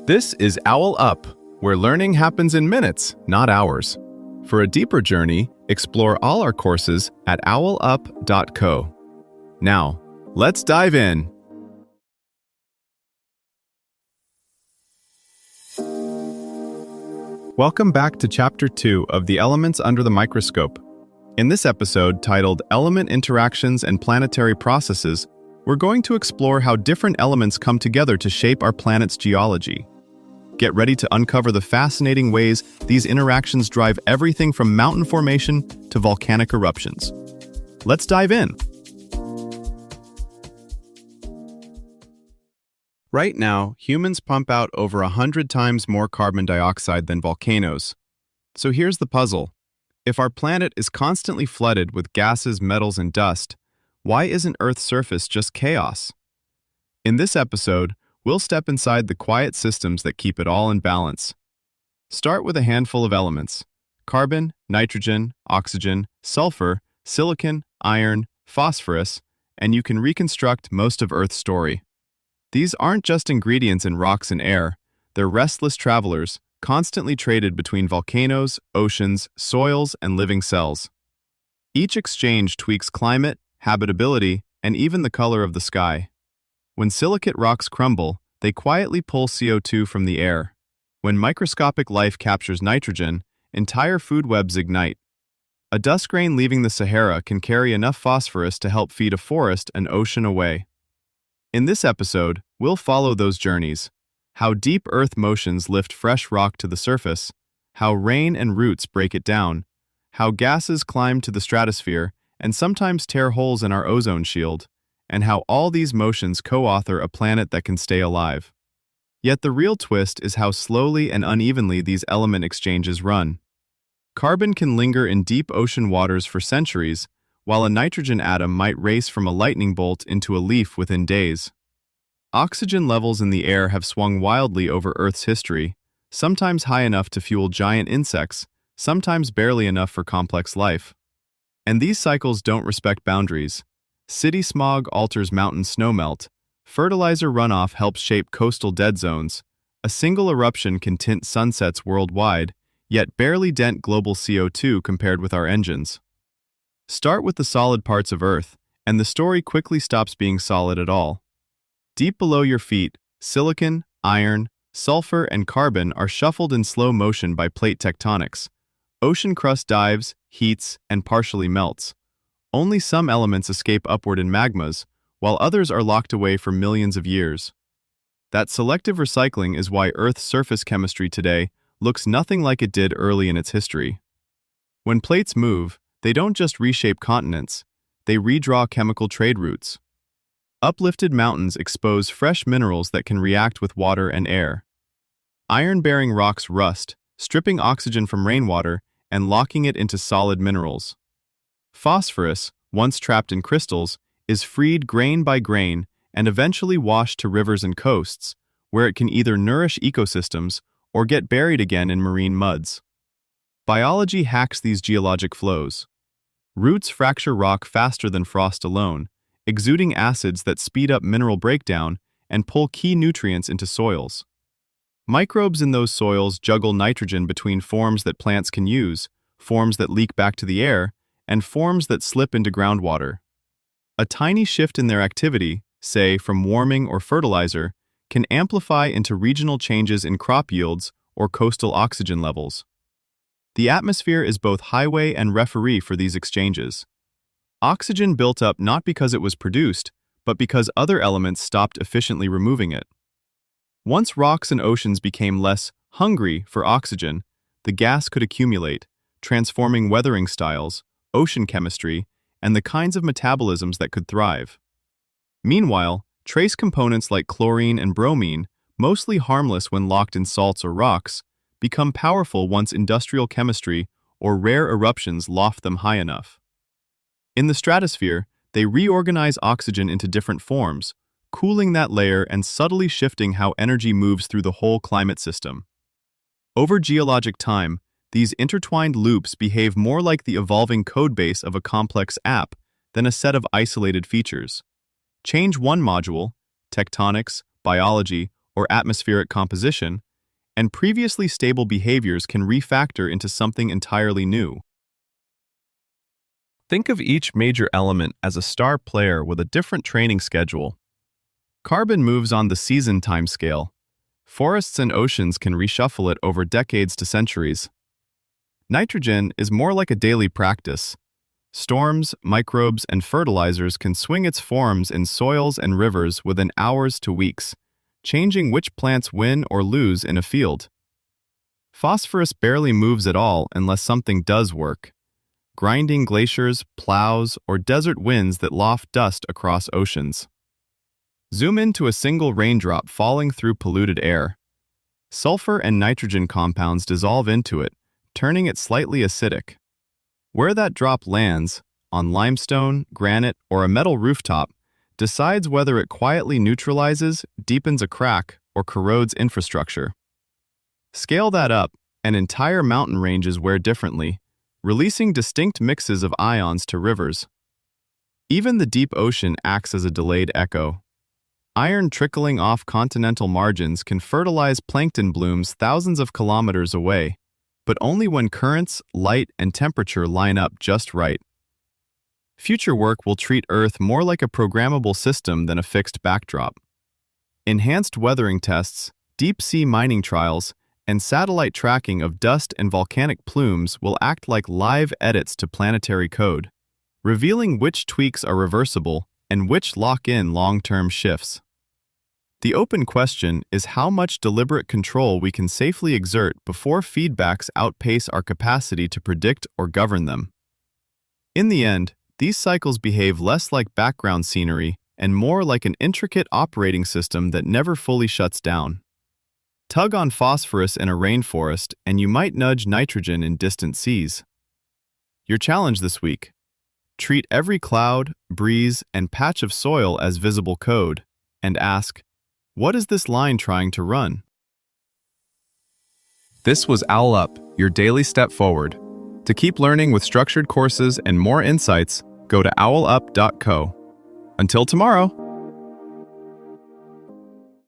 This is OwlUp, where learning happens in minutes, not hours. For a deeper journey, explore all our courses at owlup.co. Now, let's dive in. Welcome back to Chapter 2 of The Elements Under the Microscope. In this episode, titled Element Interactions and Planetary Processes, we're going to explore how different elements come together to shape our planet's geology. Get ready to uncover the fascinating ways these interactions drive everything from mountain formation to volcanic eruptions. Let's dive in. Right now, humans pump out over 100 times more carbon dioxide than volcanoes. So here's the puzzle. If our planet is constantly flooded with gases, metals, and dust, why isn't Earth's surface just chaos? In this episode, we'll step inside the quiet systems that keep it all in balance. Start with a handful of elements: carbon, nitrogen, oxygen, sulfur, silicon, iron, phosphorus, and you can reconstruct most of Earth's story. These aren't just ingredients in rocks and air, they're restless travelers, constantly traded between volcanoes, oceans, soils, and living cells. Each exchange tweaks climate, habitability, and even the color of the sky. When silicate rocks crumble, they quietly pull CO2 from the air. When microscopic life captures nitrogen, entire food webs ignite. A dust grain leaving the Sahara can carry enough phosphorus to help feed a forest an ocean away. In this episode, we'll follow those journeys: how deep Earth motions lift fresh rock to the surface, how rain and roots break it down, how gases climb to the stratosphere and sometimes tear holes in our ozone shield, and how all these motions co-author a planet that can stay alive. Yet the real twist is how slowly and unevenly these element exchanges run. Carbon can linger in deep ocean waters for centuries, while a nitrogen atom might race from a lightning bolt into a leaf within days. Oxygen levels in the air have swung wildly over Earth's history, sometimes high enough to fuel giant insects, sometimes barely enough for complex life. And these cycles don't respect boundaries. City smog alters mountain snowmelt, fertilizer runoff helps shape coastal dead zones, a single eruption can tint sunsets worldwide, yet barely dent global CO2 compared with our engines. Start with the solid parts of Earth, and the story quickly stops being solid at all. Deep below your feet, silicon, iron, sulfur, and carbon are shuffled in slow motion by plate tectonics. Ocean crust dives, heats, and partially melts. Only some elements escape upward in magmas, while others are locked away for millions of years. That selective recycling is why Earth's surface chemistry today looks nothing like it did early in its history. When plates move, they don't just reshape continents, they redraw chemical trade routes. Uplifted mountains expose fresh minerals that can react with water and air. Iron-bearing rocks rust, stripping oxygen from rainwater and locking it into solid minerals. Phosphorus, once trapped in crystals, is freed grain by grain and eventually washed to rivers and coasts, where it can either nourish ecosystems or get buried again in marine muds. Biology hacks these geologic flows. Roots fracture rock faster than frost alone, exuding acids that speed up mineral breakdown and pull key nutrients into soils. Microbes in those soils juggle nitrogen between forms that plants can use, forms that leak back to the air, and forms that slip into groundwater. A tiny shift in their activity, say from warming or fertilizer, can amplify into regional changes in crop yields or coastal oxygen levels. The atmosphere is both highway and referee for these exchanges. Oxygen built up not because it was produced, but because other elements stopped efficiently removing it. Once rocks and oceans became less hungry for oxygen, the gas could accumulate, transforming weathering styles, ocean chemistry, and the kinds of metabolisms that could thrive. Meanwhile, trace components like chlorine and bromine, mostly harmless when locked in salts or rocks, become powerful once industrial chemistry or rare eruptions loft them high enough. In the stratosphere, they reorganize oxygen into different forms, cooling that layer and subtly shifting how energy moves through the whole climate system. Over geologic time, these intertwined loops behave more like the evolving codebase of a complex app than a set of isolated features. Change one module, tectonics, biology, or atmospheric composition, and previously stable behaviors can refactor into something entirely new. Think of each major element as a star player with a different training schedule. Carbon moves on the season timescale. Forests and oceans can reshuffle it over decades to centuries. Nitrogen is more like a daily practice. Storms, microbes, and fertilizers can swing its forms in soils and rivers within hours to weeks, changing which plants win or lose in a field. Phosphorus barely moves at all unless something does work. Grinding glaciers, plows, or desert winds that loft dust across oceans. Zoom into a single raindrop falling through polluted air. Sulfur and nitrogen compounds dissolve into it, turning it slightly acidic. Where that drop lands, on limestone, granite, or a metal rooftop, decides whether it quietly neutralizes, deepens a crack, or corrodes infrastructure. Scale that up, and entire mountain ranges wear differently, releasing distinct mixes of ions to rivers. Even the deep ocean acts as a delayed echo. Iron trickling off continental margins can fertilize plankton blooms thousands of kilometers away, but only when currents, light, and temperature line up just right. Future work will treat Earth more like a programmable system than a fixed backdrop. Enhanced weathering tests, deep-sea mining trials, and satellite tracking of dust and volcanic plumes will act like live edits to planetary code, revealing which tweaks are reversible and which lock in long-term shifts. The open question is how much deliberate control we can safely exert before feedbacks outpace our capacity to predict or govern them. In the end, these cycles behave less like background scenery and more like an intricate operating system that never fully shuts down. Tug on phosphorus in a rainforest, and you might nudge nitrogen in distant seas. Your challenge this week: treat every cloud, breeze, and patch of soil as visible code, and ask, what is this line trying to run? This was OwlUp, your daily step forward. To keep learning with structured courses and more insights, go to owlup.co. Until tomorrow!